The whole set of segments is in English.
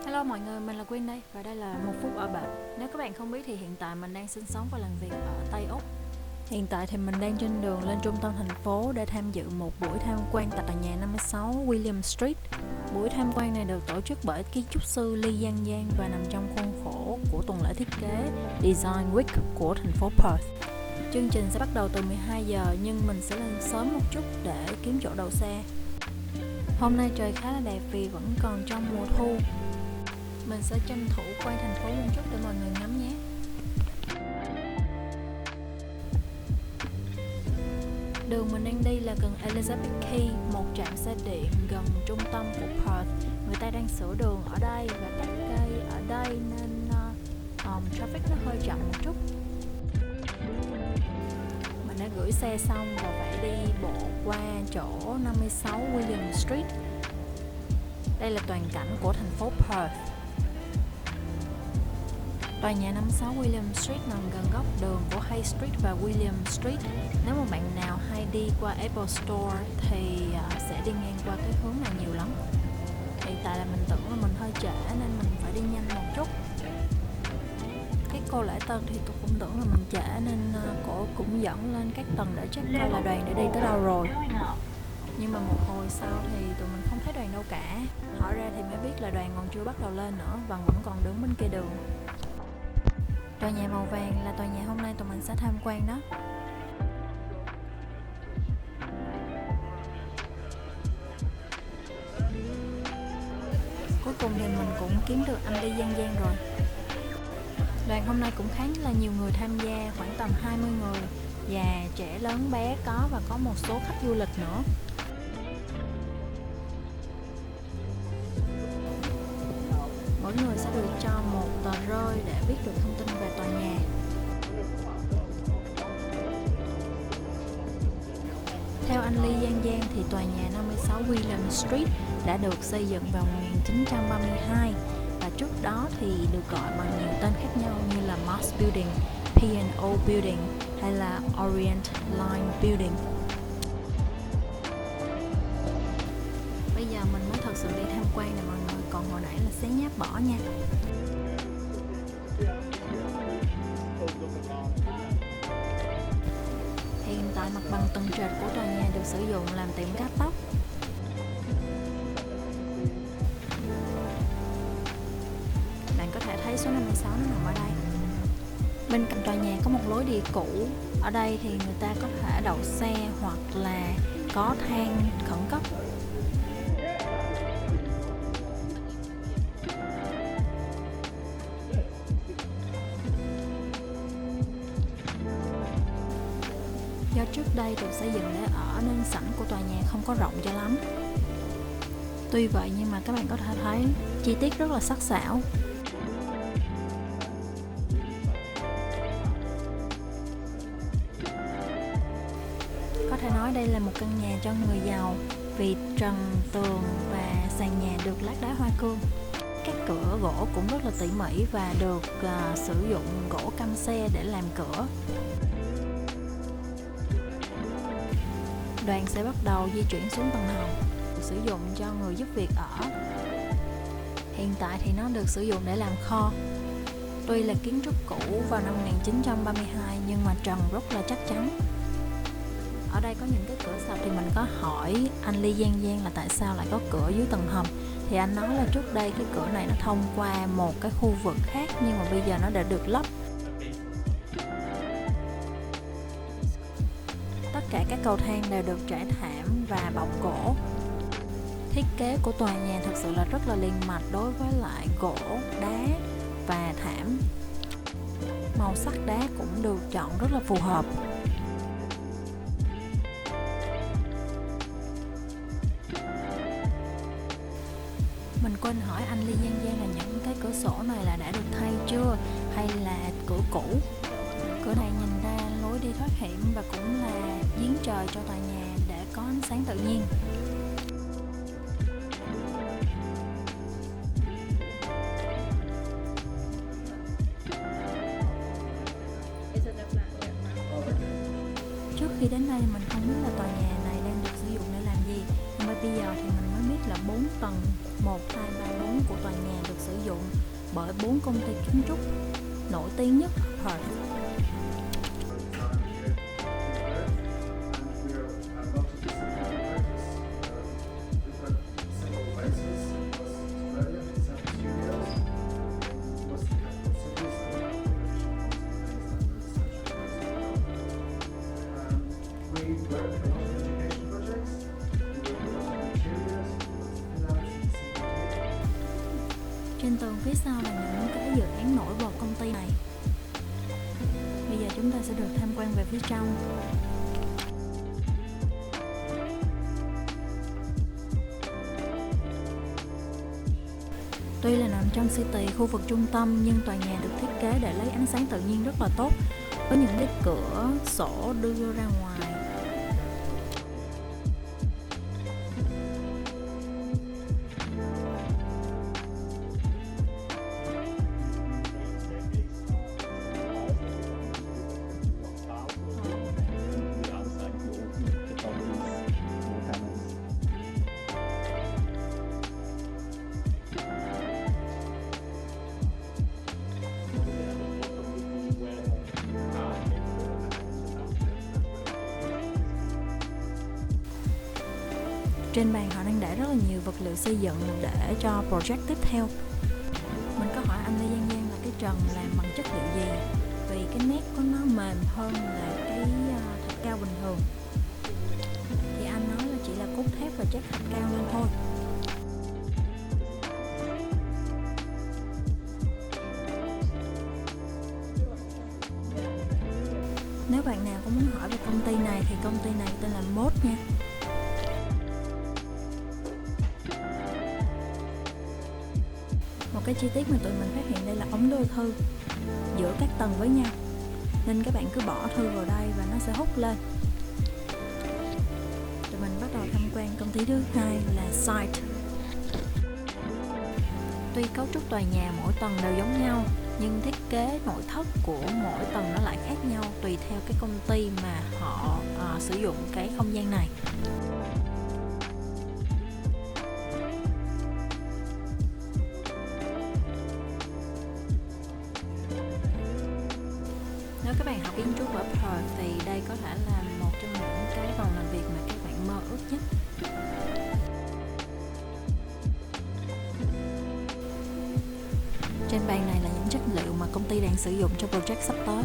Hello mọi người, mình là Quyên đây và đây là một phút ở Bển. Nếu các bạn không biết thì hiện tại mình đang sinh sống và làm việc ở Tây Úc. Hiện tại thì mình đang trên đường lên trung tâm thành phố để tham dự một buổi tham quan tại tòa nhà 56 William Street. Buổi tham quan này được tổ chức bởi kiến trúc sư Lee Giang Giang và nằm trong khuôn khổ của tuần lễ thiết kế Design Week của thành phố Perth. Chương trình sẽ bắt đầu từ 12 giờ nhưng mình sẽ lên sớm một chút để kiếm chỗ đậu xe. Hôm nay trời khá là đẹp vì vẫn còn trong mùa thu. Mình sẽ tranh thủ quay thành phố một chút để mọi người ngắm nhé. Đường mình đang đi là gần Elizabeth Quay, một trạm xe điện gần trung tâm của Perth. Người ta đang sửa đường ở đây và cắt cây ở đây nên traffic nó hơi chậm một chút. Mình đã gửi xe xong và phải đi bộ qua chỗ 56 William Street. Đây là toàn cảnh của thành phố Perth. Tòa nhà 56 William Street nằm gần góc đường của High Street và William Street. Nếu mà bạn nào hay đi qua Apple Store thì sẽ đi ngang qua cái hướng này nhiều lắm. Hiện tại là mình tưởng là mình hơi trễ nên mình phải đi nhanh một chút. Cái cô lễ tân thì tôi cũng tưởng là mình trễ nên cô cũng dẫn lên các tầng để check coi là đoàn đã đi tới đâu rồi. Nhưng mà một hồi sau thì tụi mình không thấy đoàn đâu cả. Hỏi ra thì mới biết là đoàn còn chưa bắt đầu lên nữa và vẫn còn đứng bên kia đường. Tòa nhà màu vàng là tòa nhà hôm nay tụi mình sẽ tham quan đó. Cuối cùng thì mình cũng kiếm được anh Lee Giang Giang rồi. Đoàn hôm nay cũng khá là nhiều người tham gia, khoảng tầm 20 người. Già, trẻ, lớn, bé có và có một số khách du lịch nữa. Mỗi người sẽ được cho một tờ rơi để biết được thông tin về tòa nhà. Theo anh Lee Giang Giang thì tòa nhà 56 William Street đã được xây dựng vào 1932 và trước đó thì được gọi bằng nhiều tên khác nhau như là Moss Building, P&O Building hay là Orient Line Building. Bây giờ mình mới thật sự đi tham quan nè mọi người, còn hồi nãy là xé nháp bỏ nha. Hiện tại mặt bằng tầng trệt của tòa nhà được sử dụng làm tiệm cắt tóc. Bạn có thể thấy số 56 nó nằm ở đây. Bên cạnh tòa nhà có một lối đi cũ. Ở đây thì người ta có thể đậu xe hoặc là có thang khẩn cấp. Do trước đây được xây dựng để ở nên sảnh của tòa nhà không có rộng cho lắm. Tuy vậy nhưng mà các bạn có thể thấy chi tiết rất là sắc sảo. Có thể nói đây là một căn nhà cho người giàu vì trần, tường và sàn nhà được lát đá hoa cương. Các cửa gỗ cũng rất là tỉ mỉ và được sử dụng gỗ căm xe để làm cửa. Đoàn sẽ bắt đầu di chuyển xuống tầng hầm, sử dụng cho người giúp việc ở. Hiện tại thì nó được sử dụng để làm kho. Tuy là kiến trúc cũ vào năm 1932 nhưng mà trần rất là chắc chắn. Ở đây có những cái cửa sập thì mình có hỏi anh Lee Giang Giang là tại sao lại có cửa dưới tầng hầm. Thì anh nói là trước đây cái cửa này nó thông qua một cái khu vực khác nhưng mà bây giờ nó đã được lấp. Tất cả các cầu thang đều được trải thảm và bọc gỗ. Thiết kế của tòa nhà thật sự là rất là liền mạch đối với lại gỗ, đá và thảm. Màu sắc đá cũng được chọn rất là phù hợp. Mình quên hỏi anh Lee Giang Giang là những cái cửa sổ này là đã được thay chưa hay là cửa cũ. Cửa này nhìn ra lối đi thoát hiểm và cũng là giếng trời cho tòa nhà để có ánh sáng tự nhiên. Trước khi đến đây mình không biết là tòa nhà này đang được sử dụng để làm gì, nhưng mà bây giờ thì bởi 4 công ty kiến trúc nổi tiếng nhất ở Perth. Trên tường phía sau là những cái dự án nổi bật công ty này. Bây giờ chúng ta sẽ được tham quan về phía trong. Tuy là nằm trong city, khu vực trung tâm, nhưng tòa nhà được thiết kế để lấy ánh sáng tự nhiên rất là tốt, với những cái cửa sổ đưa ra ngoài. Trên bàn họ đang để rất là nhiều vật liệu xây dựng để cho project tiếp theo. Mình có hỏi anh Lê Giang Giang là cái trần làm bằng chất liệu gì, vì cái nét của nó mềm hơn là cái thạch cao bình thường. Thì anh nói là chỉ là cốt thép và chất thạch cao lên thôi. Nếu bạn nào có muốn hỏi về công ty này thì công ty này tên là Mốt nha. Một cái chi tiết mà tụi mình phát hiện đây là ống đưa thư giữa các tầng với nhau, nên các bạn cứ bỏ thư vào đây và nó sẽ hút lên. Tụi mình bắt đầu tham quan công ty thứ hai là Site. Tuy cấu trúc tòa nhà mỗi tầng đều giống nhau, nhưng thiết kế nội thất của mỗi tầng nó lại khác nhau tùy theo cái công ty mà họ sử dụng cái không gian này. Nếu các bạn học kiến trúc ở Perth thì đây có thể là một trong những cái phòng làm việc mà các bạn mơ ước nhất. Trên bàn này là những chất liệu mà công ty đang sử dụng cho project sắp tới.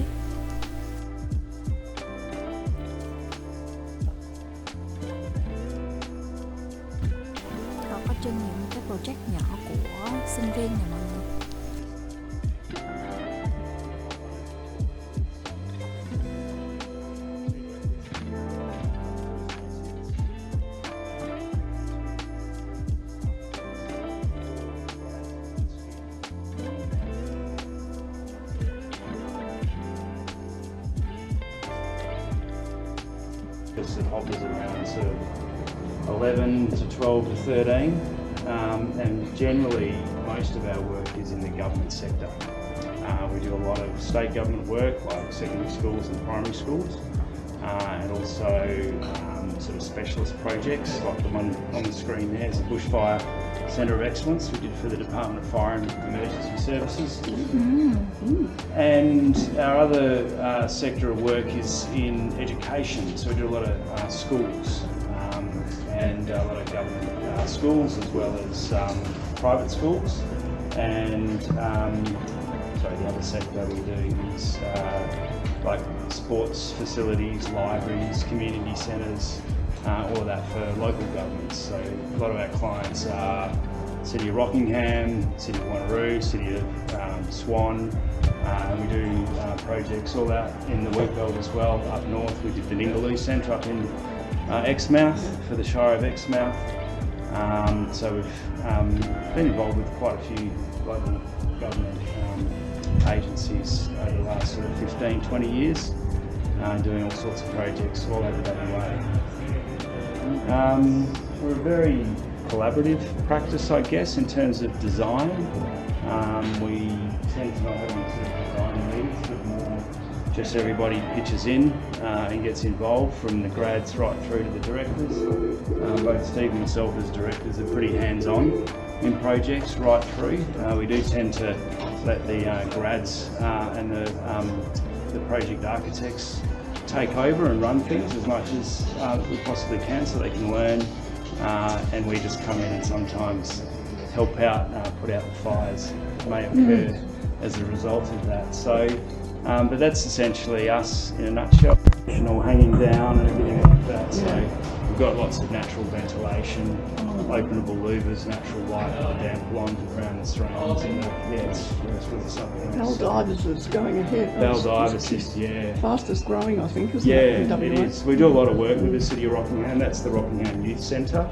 Họ có trưng những cái project nhỏ của sinh viên nè mọi người. It hovers around sort of 11 to 12 to 13, and generally most of our work is in the government sector. We do a lot of state government work like secondary schools and primary schools, and also sort of specialist projects like the one on the screen there is the Bushfire Centre of Excellence we did for the Department of Fire and Emergency Services. And our other sector of work is in education, so we do a lot of schools and a lot of government schools as well as private schools. And the other sector we do is like sports facilities, libraries, community centres, all of that for local governments. So a lot of our clients are City of Rockingham, City of Wanneroo, City of Swan. We do projects all out in the Wheatbelt as well. Up north we did the Ningaloo Centre up in Exmouth for the Shire of Exmouth. So we've been involved with quite a few local government agencies over the last sort of 15, 20 years, doing all sorts of projects all over WA. We're a very collaborative practice, I guess, in terms of design. We tend to not have any sort of design meetings, but more just everybody pitches in and gets involved, from the grads right through to the directors. Both Steve and myself as directors are pretty hands-on. in projects right through. We do tend to let the grads and the project architects take over and run things as much as we possibly can so they can learn, and we just come in and sometimes help out, put out the fires that may occur as a result of that. So, but that's essentially us in a nutshell. Hanging down and everything like that. So we've got lots of natural ventilation, openable louvers, natural light, damp blonde around the surrounds, and it's really something else. Baldivis is going ahead. Baldivis is, yeah. Fastest growing, I think, isn't it? Yeah, it is. We do a lot of work with the City of Rockingham. That's the Rockingham Youth Centre.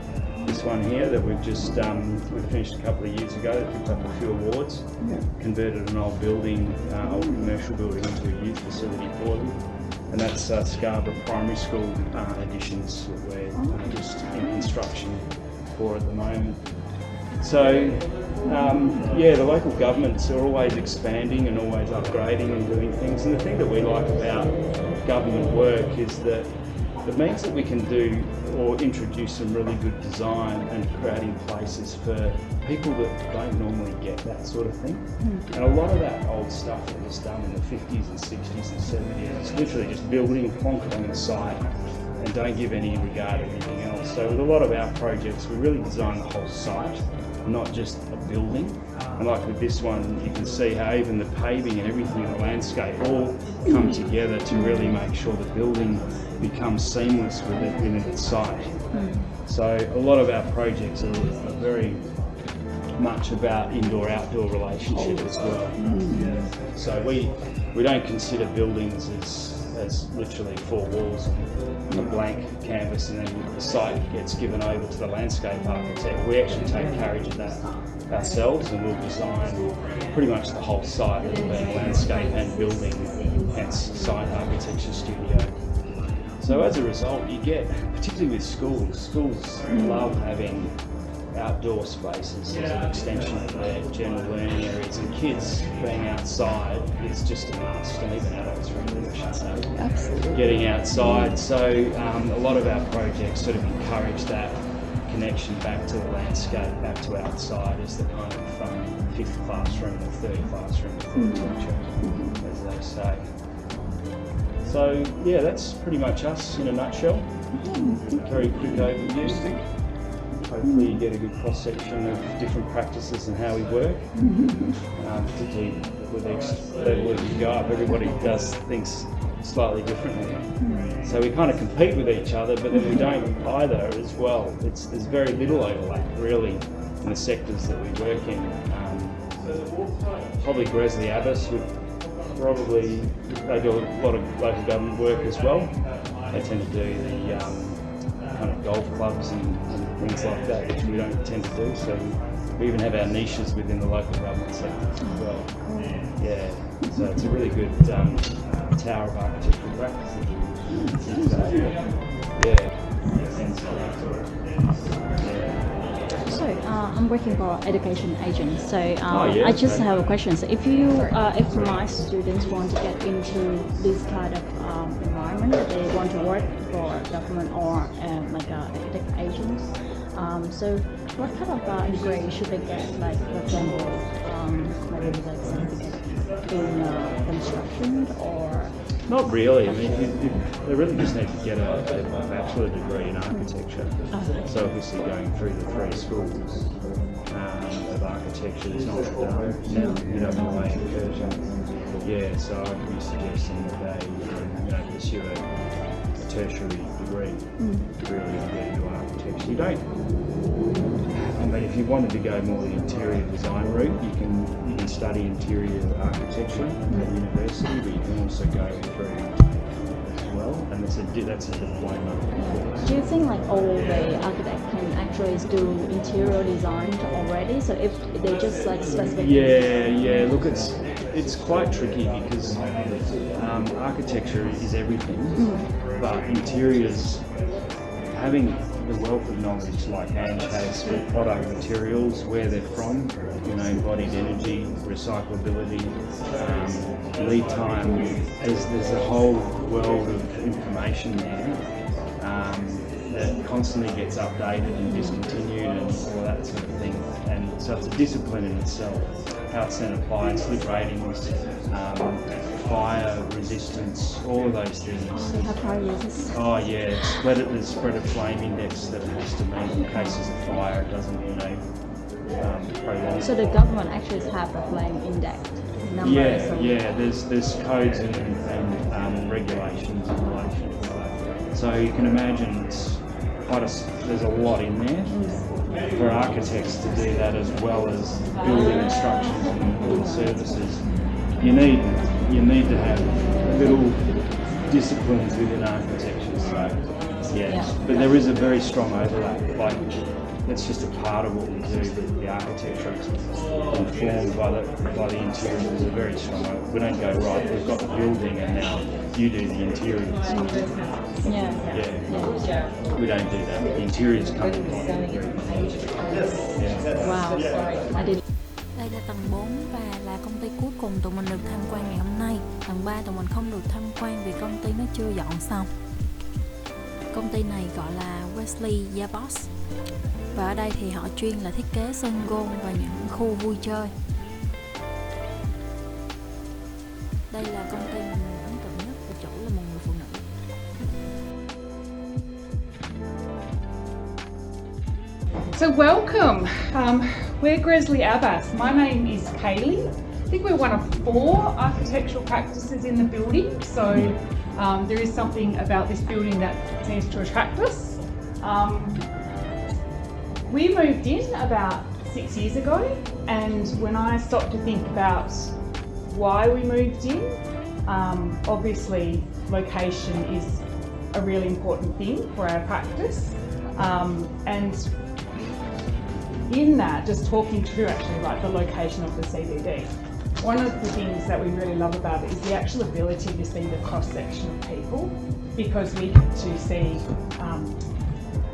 This one here that we've just we finished a couple of years ago. They picked up a few awards. Yeah. Converted an old building, old commercial building, into a youth facility for them. And that's Scarborough Primary School additions that we're just in construction for at the moment. So, yeah, the local governments are always expanding and always upgrading and doing things. And the thing that we like about government work is that it means that we can do or introduce some really good design and creating places for people that don't normally get that sort of thing. And a lot of that old stuff that was done in the 50s and 60s and 70s is literally just building, plonk it on the site and don't give any regard to anything else. So with a lot of our projects, we really design the whole site, not just a building. And like with this one, you can see how even the paving and everything in the landscape all come together to really make sure the building becomes seamless within its site. So a lot of our projects are very much about indoor-outdoor relationship as well. So we don't consider buildings as literally four walls and a blank canvas and then the site gets given over to the landscape architect. We actually take carriage of that ourselves and we'll design pretty much the whole site as being landscape and building, hence site architecture studio. So as a result, you get, particularly with schools love having outdoor spaces as an extension of their general learning areas, and kids being outside is just a must, and even adults really, I should say. Absolutely. Getting outside, so a lot of our projects sort of encourage that connection back to the landscape, back to outside as the kind of fifth classroom or third classroom, as they say. So yeah, that's pretty much us in a nutshell. Very quick overview. Hopefully you get a good cross-section of different practices and how we work. Particularly with each level as you go up, everybody does things slightly differently. So we kind of compete with each other, but then we don't either as well. There's very little overlap really in the sectors that we work in. Probably Gresley Abbas would probably, they do a lot of local government work as well. They tend to do the kind of golf clubs and things like that, which we don't tend to do. So we even have our niches within the local government sectors as well. Yeah, so it's a really good tower of architectural practice. So I'm working for education agent. So I just have a question. So if my students want to get into this kind of environment, they want to work for government or like academic agents. So what kind of degree should they get? Like for example, maybe like certificate in construction or? Not really. I mean, they really just need to get a bachelor degree in architecture. So obviously going through the three schools of architecture is not done now. You don't know why incursion. Yeah, so I'd be suggesting that they pursue a tertiary degree to really get into architecture. You don't. I mean, if you wanted to go more the interior design route, you can study interior architecture at university, but you can also go through as well, and that's a diploma. Do you think like all the architects can actually do interior design already? So if they just like specific. Yeah. Look, it's quite tricky because architecture is everything, but interiors having the wealth of knowledge like Ange has with product materials, where they're from, embodied energy, recyclability, lead time. There's a whole world of information there that constantly gets updated and discontinued and all that sort of thing. And so it's a discipline in itself. How it's then applied, slip ratings, fire resistance, all of those things. They have fire resistance. Oh yeah, the spread of flame index that it has to meet in cases of fire. It doesn't, prolong. So the government actually have a flame index number. Yeah. There's codes and regulations in relation to that. So you can imagine it's there's a lot in there for architects to do that, as well as building instructions and all the services. You need to have little disciplines within architecture. So but there is a very strong overlap. Like, that's just a part of what we do. The architecture is informed by the interior. There's a very strong overlap. We don't go, right, we've got the building and now you do the interiors. We don't do that. The interiors come from Wow. I did. Đây là tầng 4 và là công ty cuối cùng tụi mình được tham quan ngày hôm nay. Tầng 3 tụi mình không được tham quan vì công ty nó chưa dọn xong. Công ty này gọi là Wesley Yabos. Và ở đây thì họ chuyên là thiết kế sân golf và những khu vui chơi. Đây là công ty mình ấn tượng nhất và chủ là một người phụ nữ. So welcome, we're Gresley Abbas. My name is Kaylee. I think we're one of 4 architectural practices in the building, so there is something about this building that seems to attract us. We moved in about 6 years ago, and when I stopped to think about why we moved in, obviously location is a really important thing for our practice, and in that, just talking through actually like the location of the CBD, one of the things that we really love about it is the actual ability to see the cross-section of people, because we get to see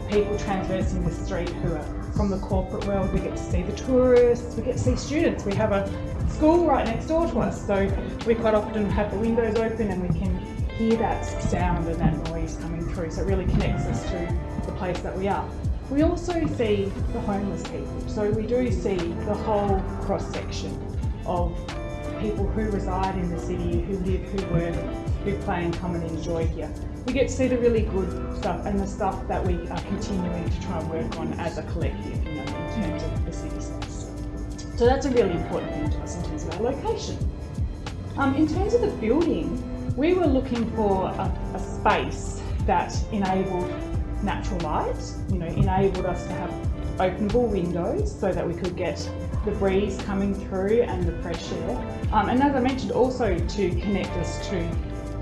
people traversing the street who are from the corporate world. We get to see the tourists, we get to see students. We have a school right next door to us, so we quite often have the windows open and we can hear that sound and that noise coming through, so it really connects us to the place that we are. We also see the homeless people, so we do see the whole cross-section of people who reside in the city, who live, who work, who play and come and enjoy here. We get to see the really good stuff and the stuff that we are continuing to try and work on as a collective, in terms of the city space. So that's a really important thing to us in terms of our location. In terms of the building, we were looking for a space that enabled natural light, enabled us to have openable windows so that we could get the breeze coming through and the fresh air. And as I mentioned, also to connect us to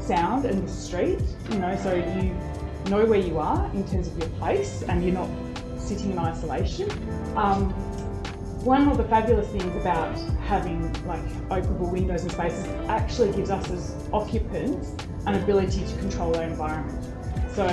sound and the street, so you know where you are in terms of your place and you're not sitting in isolation. One of the fabulous things about having like openable windows and spaces actually gives us as occupants an ability to control our environment. So,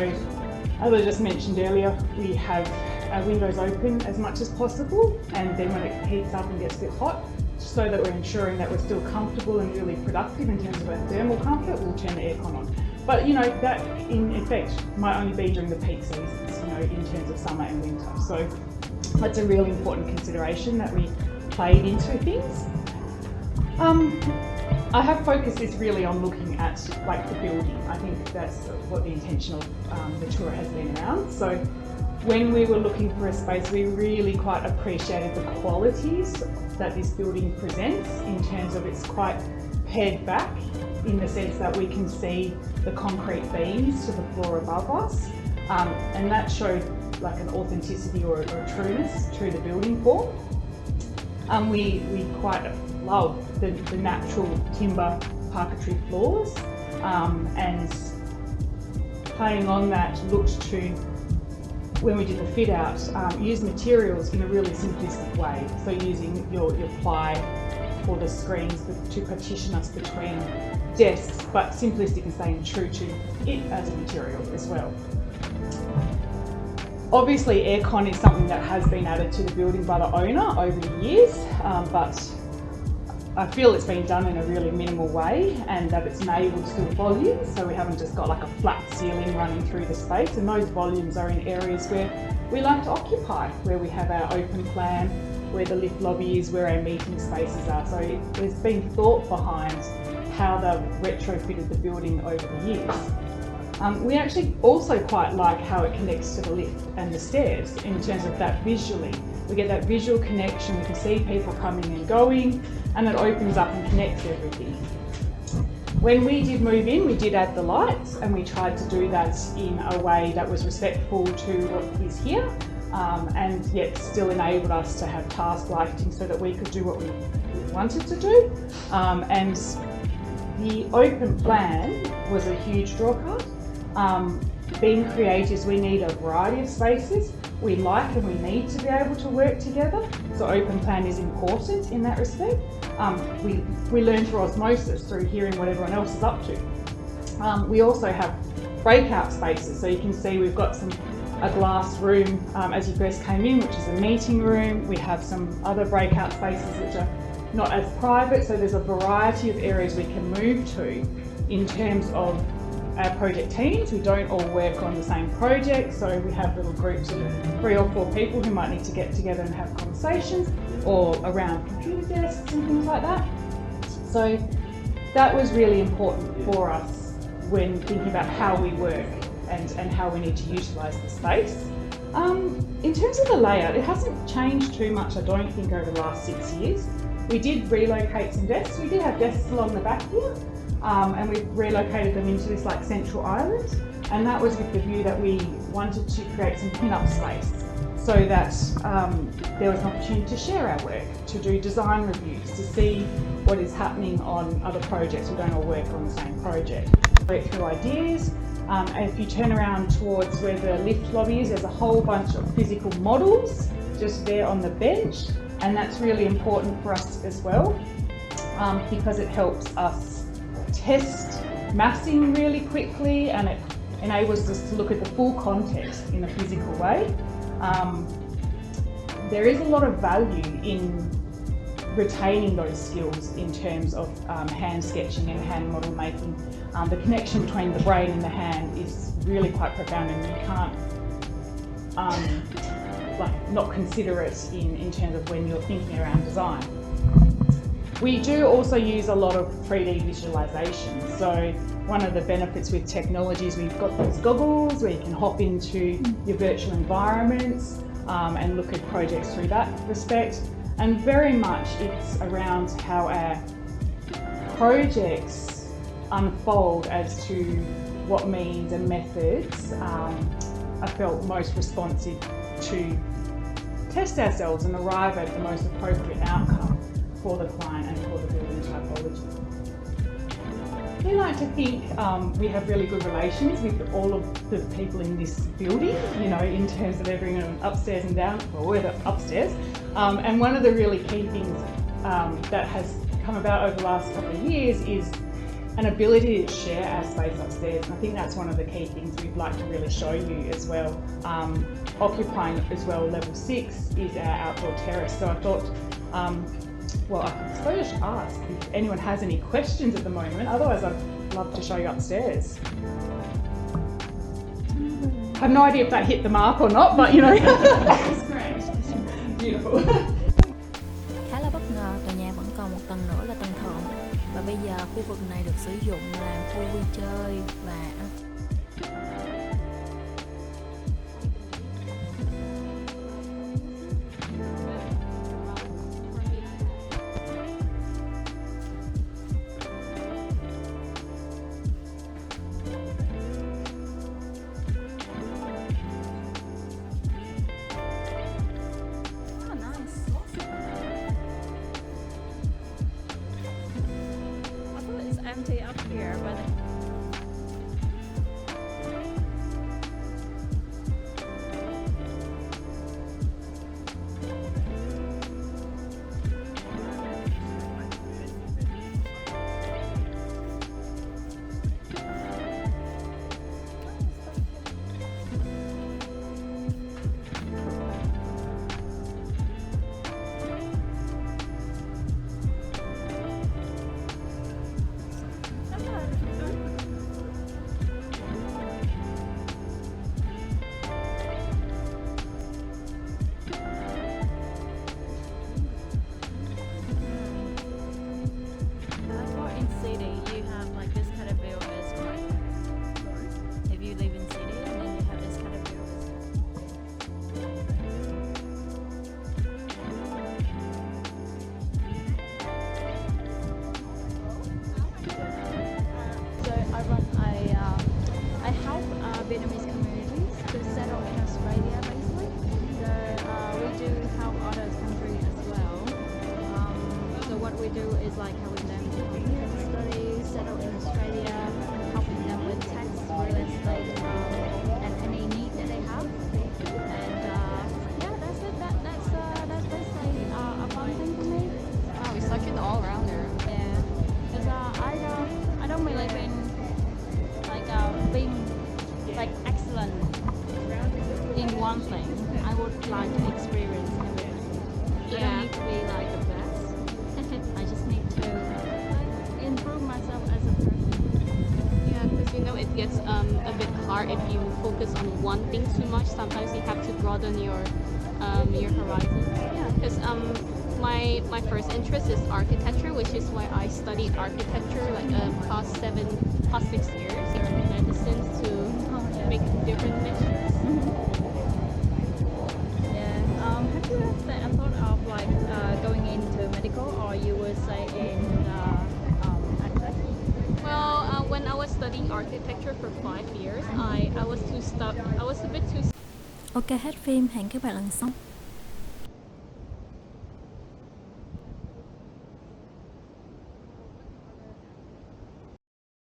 as I just mentioned earlier, we have our windows open as much as possible, and then when it heats up and gets a bit hot, so that we're ensuring that we're still comfortable and really productive in terms of our thermal comfort, we'll turn the aircon on. But that in effect might only be during the peak seasons, in terms of summer and winter. So that's a really important consideration that we played into things. I have focused this really on looking at like the building. I think that's what the intention of the tour has been around. So when we were looking for a space, we really quite appreciated the qualities that this building presents in terms of it's quite pared back in the sense that we can see the concrete beams to the floor above us, and that showed like an authenticity or a trueness to the building form. We quite love the natural timber parquetry floors, and playing on that, looked to, when we did the fit out, use materials in a really simplistic way. So using your ply for the screens to partition us between desks, but simplistic and staying true to it as a material as well. Obviously, aircon is something that has been added to the building by the owner over the years, but I feel it's been done in a really minimal way and that it's enabled still volumes, so we haven't just got like a flat ceiling running through the space, and those volumes are in areas where we like to occupy, where we have our open plan, where the lift lobby is, where our meeting spaces are. So there's been thought behind how they've retrofitted the building over the years. We actually also quite like how it connects to the lift and the stairs in terms of that visually. We get that visual connection, we can see people coming and going, and it opens up and connects everything. When we did move in, we did add the lights, and we tried to do that in a way that was respectful to what is here, and yet still enabled us to have task lighting so that we could do what we wanted to do. And the open plan was a huge drawcard. Being creatives, we need a variety of spaces. We like and we need to be able to work together, so open plan is important in that respect. We learn through osmosis, through hearing what everyone else is up to. We also have breakout spaces, so you can see we've got a glass room as you first came in, which is a meeting room. We have some other breakout spaces which are not as private, so there's a variety of areas we can move to in terms of our project teams. We don't all work on the same project, so we have little groups of 3 or 4 people who might need to get together and have conversations, or around computer desks and things like that. So that was really important for us when thinking about how we work and how we need to utilise the space. In terms of the layout, it hasn't changed too much, I don't think, over the last 6 years. We did relocate some desks. We did have desks along the back here, and we've relocated them into this like central island, and that was with the view that we wanted to create some pin-up space so that there was an opportunity to share our work, to do design reviews, to see what is happening on other projects. We don't all work on the same project. Work through ideas. And if you turn around towards where the lift lobby is, there's a whole bunch of physical models just there on the bench, and that's really important for us as well, because it helps us test massing really quickly, and it enables us to look at the full context in a physical way. There is a lot of value in retaining those skills in terms of hand sketching and hand model making. The connection between the brain and the hand is really quite profound, and you can't not consider it in terms of when you're thinking around design. We do also use a lot of 3D visualization. So one of the benefits with technology is we've got these goggles where you can hop into your virtual environments and look at projects through that respect. And very much it's around how our projects unfold as to what means and methods are felt most responsive to test ourselves and arrive at the most appropriate outcome for the client and for the building typology. We like to think we have really good relations with all of the people in this building, you know, in terms of everyone upstairs and down, well, we're upstairs. And one of the really key things that has come about over the last couple of years is an ability to share our space upstairs. And I think that's one of the key things we'd like to really show you as well. Occupying as well level 6 is our outdoor terrace. So I thought, well, I suppose I should ask if anyone has any questions at the moment. Otherwise, I'd love to show you upstairs. I have no idea if that hit the mark or not, but you know. It's great. Beautiful. Khá là bất ngờ, tòa nhà vẫn còn một tầng nữa là tầng thượng, và bây giờ khu vực này được sử dụng làm khu vui chơi và ăn. Empty up here, but one thing too much. Sometimes you have to broaden your horizon. Yeah, because my first interest is architecture, which is why I studied architecture like past 6 years in medicine to make different mixtures. Yeah. Have you ever thought of like going into medical, or you would say in architecture? Well, when I was studying architecture for 5 years, I was a bit too. Ok, hết phim, hẹn các bạn lần sau.